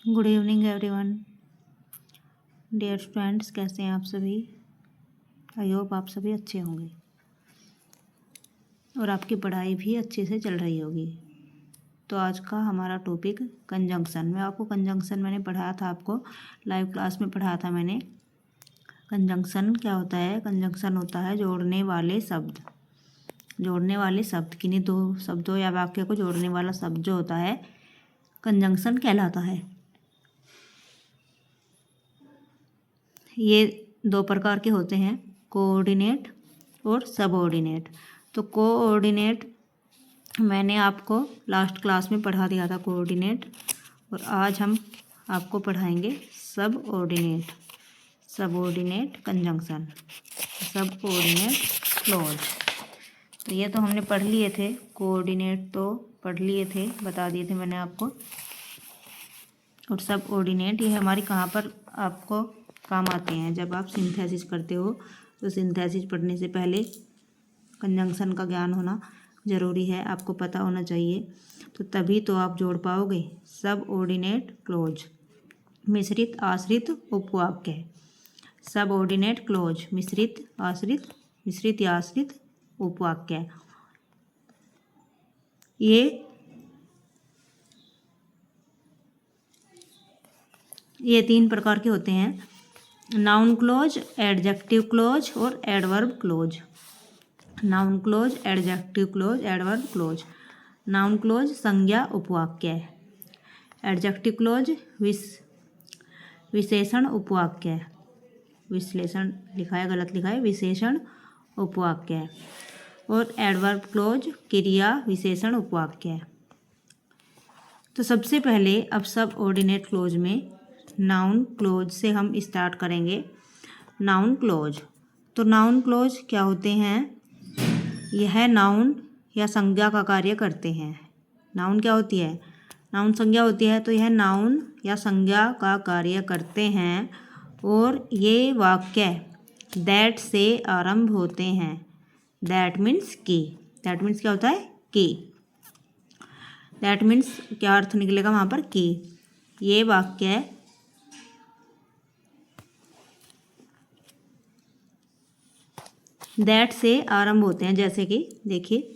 Good evening everyone. Dear students, कैसे हैं आप सभी? आई होप आप सभी अच्छे होंगे और आपकी पढ़ाई भी अच्छे से चल रही होगी। तो आज का हमारा टॉपिक कंजंक्शन। मैं आपको कंजंक्शन मैंने पढ़ाया था, आपको लाइव क्लास में पढ़ाया था मैंने। कंजंक्शन क्या होता है? कंजंक्शन होता है जोड़ने वाले शब्द। जोड़ने वाले शब्द, किन्हीं दो शब्दों या वाक्य को जोड़ने वाला शब्द जो होता है कंजंक्शन कहलाता है। ये दो प्रकार के होते हैं, कोऑर्डिनेट और सबऑर्डिनेट। तो कोऑर्डिनेट मैंने आपको लास्ट क्लास में पढ़ा दिया था कोऑर्डिनेट, और आज हम आपको पढ़ाएंगे subordinate. Subordinate conjunction, subordinate clause. तो ये तो हमने पढ़ लिए थे, कोऑर्डिनेट तो पढ़ लिए थे, बता दिए थे मैंने आपको। और सबऑर्डिनेट ये हमारी कहाँ पर आपको काम आते हैं? जब आप सिंथेसिस करते हो तो सिंथेसिस पढ़ने से पहले कंजंक्शन का ज्ञान होना ज़रूरी है, आपको पता होना चाहिए, तो तभी तो आप जोड़ पाओगे। सबऑर्डिनेट क्लॉज, मिश्रित आश्रित उपवाक्य। सबऑर्डिनेट क्लॉज, मिश्रित आश्रित, मिश्रित या आश्रित उपवाक्य। ये तीन प्रकार के होते हैं, नाउन क्लोज, एडजेक्टिव क्लोज और adverb close. Noun close, adjective close, adverb close. Noun close संज्ञा उपवाक्य, एडजेक्टिव क्लोज विशेषण उपवाक्य। विश्लेषण लिखा है, गलत लिखा है, विशेषण उपवाक्य। और एडवर्ब क्लोज क्रिया विशेषण उपवाक्य। तो सबसे पहले अब सबऑर्डिनेट क्लोज में नाउन क्लोज से हम स्टार्ट करेंगे। नाउन क्लोज, तो नाउन क्लोज क्या होते हैं? यह नाउन या संज्ञा का कार्य करते हैं। नाउन क्या होती है? नाउन संज्ञा होती है, तो यह नाउन या संज्ञा का कार्य करते हैं। और ये वाक्य दैट से आरंभ होते हैं। दैट मीन्स की। दैट मीन्स क्या होता है? की। दैट मीन्स क्या अर्थ निकलेगा वहाँ पर? की। ये वाक्य दैट से आरंभ होते हैं, जैसे कि देखिए,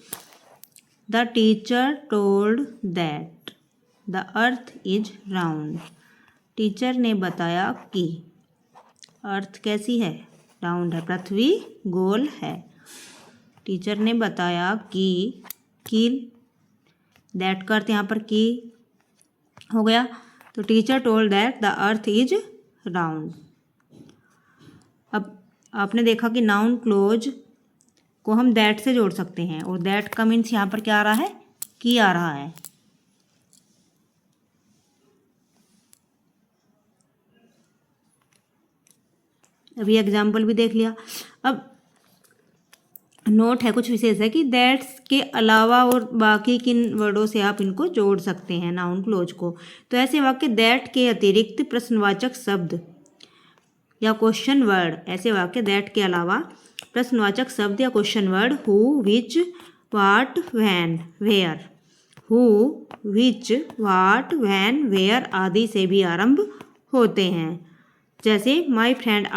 the teacher told that the earth is round. Teacher ने बताया कि अर्थ कैसी है? राउंड है, पृथ्वी गोल है। टीचर ने बताया कि दैट का अर्थ यहाँ पर की हो गया। तो teacher told that the earth is round. अब आपने देखा कि नाउन क्लोज को हम दैट से जोड़ सकते हैं, और दैट का मीन्स यहाँ पर क्या आ रहा है? की आ रहा है। अभी एग्जाम्पल भी देख लिया। अब नोट है, कुछ विशेष है कि दैट्स के अलावा और बाकी किन वर्डों से आप इनको जोड़ सकते हैं नाउन क्लोज को। तो ऐसे वाक्य दैट के अतिरिक्त प्रश्नवाचक शब्द या क्वेश्चन वर्ड, ऐसे वाक्य दैट के अलावा प्रश्नवाचक शब्द या question word who, which, what, when, where, who, which, what, when, where आदि से भी आरंभ होते हैं। जैसे my friend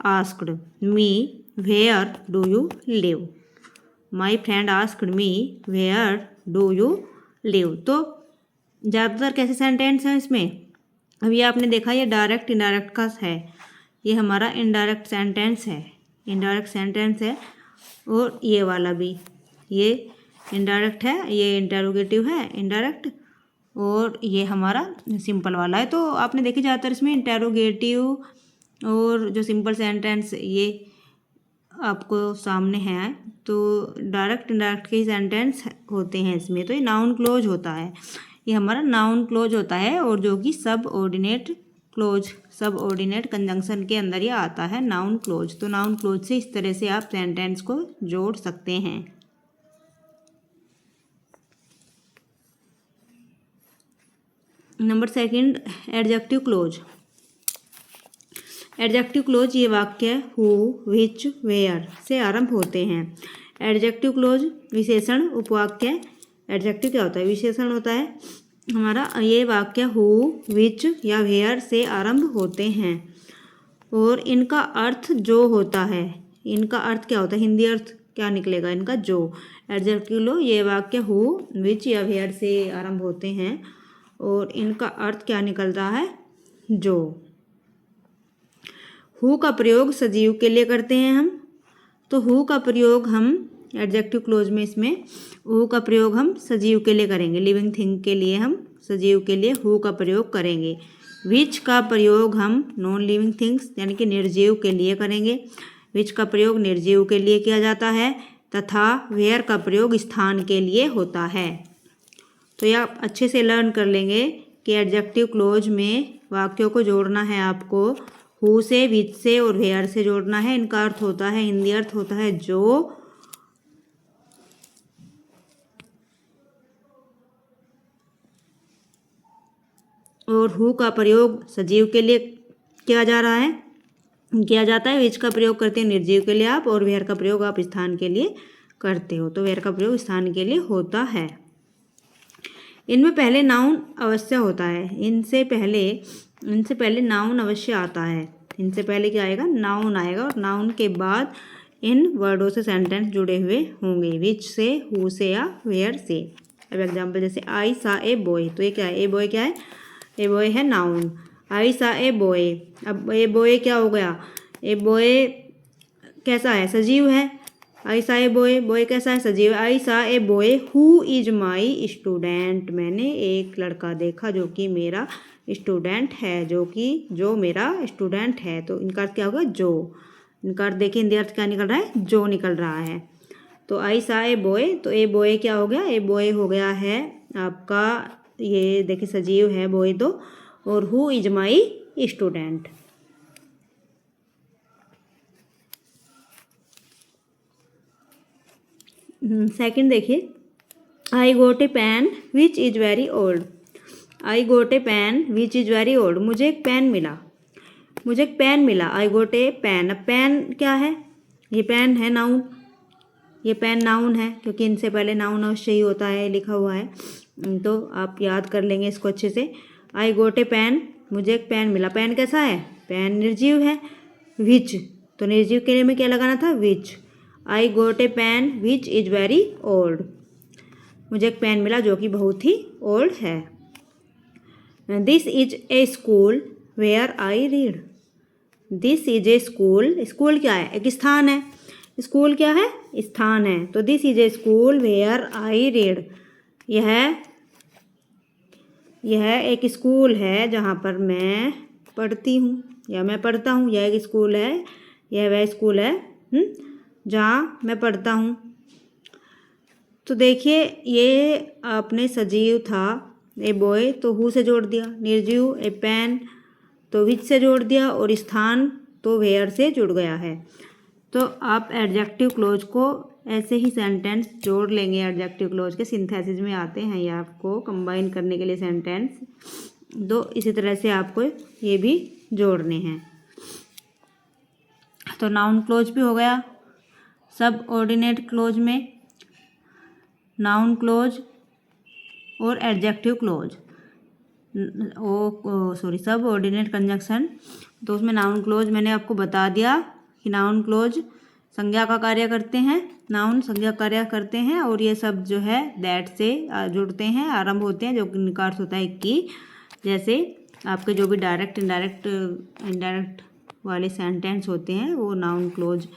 asked me where do you live. My friend asked me where do you live. तो ज़्यादातर कैसे सेंटेंस हैं इसमें? अब ये आपने देखा, ये डायरेक्ट इनडायरेक्ट का है, ये हमारा इनडायरेक्ट सेंटेंस है। इनडायरेक्ट सेंटेंस है। और ये वाला भी, ये इनडायरेक्ट है, ये इंटेरोगेटिव है इनडायरेक्ट, और ये हमारा सिंपल वाला है। तो आपने देखी ज़्यादातर इसमें इंटेरोगेटिव और जो सिंपल सेंटेंस ये आपको सामने है, तो डायरेक्ट इनडायरेक्ट के ही सेंटेंस होते हैं इसमें। तो ये नाउन क्लोज होता है, ये हमारा नाउन क्लोज होता है, और जो कि सबऑर्डिनेट क्लोज, सबऑर्डिनेट कंजंक्शन के अंदर ये आता है नाउन क्लोज। तो नाउन क्लोज से इस तरह से आप सेंटेंस को जोड़ सकते हैं। Number second, adjective close. Adjective close ये वाक्य हु, विच, वेयर से आरंभ होते हैं। एडजेक्टिव क्लोज विशेषण उपवाक्य। एडजेक्टिव क्या होता है? विशेषण होता है। हमारा ये वाक्य हु, विच या वेयर से आरंभ होते हैं और इनका अर्थ जो होता है, इनका अर्थ क्या होता है, हिंदी अर्थ क्या निकलेगा इनका, जो। एडजेक्टिव लो, ये वाक्य हु, विच या वेयर से आरंभ होते हैं और इनका अर्थ क्या निकल रहा है, जो। हु का प्रयोग सजीव के लिए करते हैं हम, तो हु का प्रयोग हम एडजेक्टिव क्लोज में, इसमें हु का प्रयोग हम सजीव के लिए करेंगे, लिविंग थिंग के लिए हम सजीव के लिए हु का प्रयोग करेंगे। विच का प्रयोग हम नॉन लिविंग थिंग्स यानी कि निर्जीव के लिए करेंगे, विच का प्रयोग निर्जीव के लिए किया जाता है, तथा वेयर का प्रयोग स्थान के लिए होता है। तो ये आप अच्छे से लर्न कर लेंगे कि एडजेक्टिव क्लोज में वाक्यों को जोड़ना है आपको, हु से, विच से और वेयर से जोड़ना है। इनका अर्थ होता है, हिंदी अर्थ होता है जो, और हु का प्रयोग सजीव के लिए किया जाता है, विच का प्रयोग करते हैं निर्जीव के लिए आप, और वेयर का प्रयोग आप स्थान के लिए करते हो, तो वेयर का प्रयोग स्थान के लिए होता है। इनमें पहले नाउन अवश्य होता है, इनसे पहले नाउन अवश्य आता है। इनसे पहले क्या आएगा, नाउन आएगा, और नाउन के बाद इन वर्डों से सेंटेंस जुड़े हुए होंगे, विच से, हु से या वेयर से। अब एग्जाम्पल जैसे आई सा ए बॉय, तो ये क्या है, ए बॉय क्या है, ए बॉय है नाउन। आई सा ए बॉय, अब ए बॉय क्या हो गया, ए बॉय कैसा है, सजीव है। आई सा ए बॉय, बॉय कैसा है, सजीव। आई सा a boy who is my student, मैंने एक लड़का देखा जो कि मेरा स्टूडेंट है, जो मेरा स्टूडेंट है। तो इनका अर्थ क्या होगा, जो। इनका अर्थ देखिए, हिंदी अर्थ क्या निकल रहा है, जो निकल रहा है। तो आई सा ए बॉय, तो ए बॉय क्या हो गया, ए बॉय हो गया है आपका, ये देखिए सजीव है बॉय तो, और who is my student. Second देखिए, I got a pen which is very old. I got a pen which is very old, मुझे एक पेन मिला, आई गोट ए पेन। अब पेन क्या है, ये पेन है नाउन, ये पेन नाउन है, क्योंकि इनसे पहले नाउन अवश्य ही होता है, लिखा हुआ है, तो आप याद कर लेंगे इसको अच्छे से। आई गोट ए पेन, मुझे एक पेन मिला, पेन कैसा है, पेन निर्जीव है। विच, तो निर्जीव के लिए में क्या लगाना था, which. I got a pen which is very old, मुझे एक पेन मिला जो कि बहुत ही ओल्ड है। This is a school where I read, this is a school, school क्या है, एक स्थान है, स्कूल क्या है, स्थान है, तो this is a school where I read, यह एक स्कूल है जहाँ पर मैं पढ़ती हूँ या मैं पढ़ता हूँ, यह एक स्कूल है, यह वह स्कूल है जहाँ मैं पढ़ता हूँ। तो देखिए, ये आपने सजीव था ए बॉय, तो हु से जोड़ दिया, निर्जीव ए पेन तो विच से जोड़ दिया, और स्थान तो वेयर से जुड़ गया है। तो आप एडजेक्टिव क्लोज को ऐसे ही सेंटेंस जोड़ लेंगे, एडजेक्टिव क्लोज के सिंथेसिस में आते हैं ये आपको कंबाइन करने के लिए सेंटेंस, तो इसी तरह से आपको ये भी जोड़ने हैं। तो नाउन क्लोज भी हो गया, सब ऑर्डिनेट क्लोज में नाउन क्लोज और एडजेक्टिव क्लोज, सब ऑर्डिनेट कंजंक्शन, तो उसमें नाउन क्लोज मैंने आपको बता दिया कि नाउन क्लोज संज्ञा का कार्य करते हैं, नाउन संज्ञा कार्य करते हैं, और ये सब जो है दैट से जुड़ते हैं, आरंभ होते हैं, जो कि इनका अर्थ होता है कि, जैसे आपके जो भी डायरेक्ट इनडायरेक्ट वाले सेंटेंस होते हैं वो नाउन क्लोज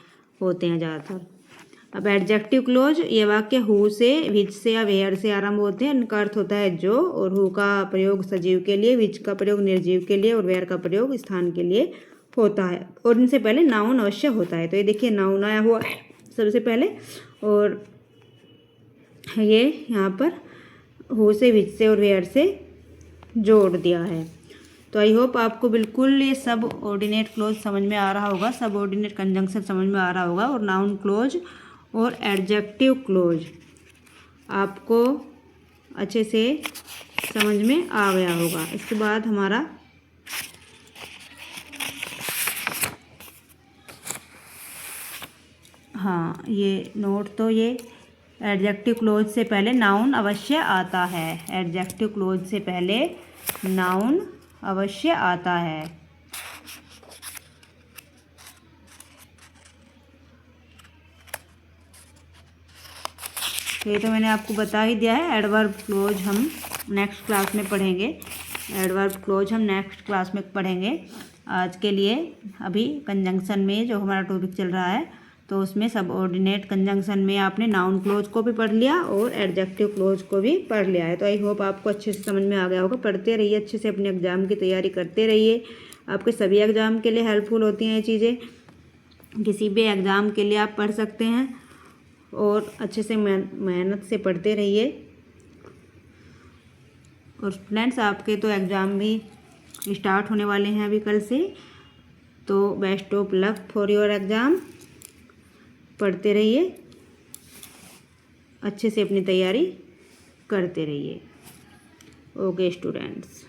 होते हैं ज़्यादातर। अब एडजेक्टिव क्लोज, ये वाक्य हु से, विच से या वेयर से आरंभ होते हैं, इनका अर्थ होता है जो, और हु का प्रयोग सजीव के लिए, विच का प्रयोग निर्जीव के लिए, और वेयर का प्रयोग स्थान के लिए होता है, और इनसे पहले नाउन अवश्य होता है। तो ये देखिए नाउन आया हुआ है सबसे पहले, और ये यहाँ पर हु से, विच से और वेयर से जोड़ दिया है। तो आई होप आपको बिल्कुल ये सब ऑर्डिनेट क्लोज समझ में आ रहा होगा, सब ऑर्डिनेट कंजंक्शन समझ में आ रहा होगा, और नाउन क्लोज और एडजेक्टिव क्लोज आपको अच्छे से समझ में आ गया होगा। इसके बाद हमारा हाँ, ये नोट तो ये एडजेक्टिव क्लोज से पहले नाउन अवश्य आता है। एडजेक्टिव क्लोज से पहले नाउन अवश्य आता है। ये तो मैंने आपको बता ही दिया है। एडवर्ब क्लोज हम नेक्स्ट क्लास में पढ़ेंगे। एडवर्ब क्लोज हम नेक्स्ट क्लास में पढ़ेंगे। आज के लिए अभी कंजंक्शन में जो हमारा टॉपिक चल रहा है, तो उसमें सबऑर्डिनेट कंजंक्शन में आपने नाउन क्लोज को भी पढ़ लिया और एडजेक्टिव क्लोज को भी पढ़ लिया है। तो आई होप आपको अच्छे से समझ में आ गया होगा। पढ़ते रहिए, अच्छे से अपने एग्ज़ाम की तैयारी करते रहिए। आपके सभी एग्ज़ाम के लिए हेल्पफुल होती हैं ये चीज़ें। किसी भी एग्ज़ाम के लिए आप पढ़ सकते हैं और अच्छे से मेहनत से पढ़ते रहिए। और फ्रेंड्स, आपके तो एग्ज़ाम भी स्टार्ट होने वाले हैं अभी कल से, तो best of luck for your exam. पढ़ते रहिए, अच्छे से अपनी तैयारी करते रहिए। Okay students.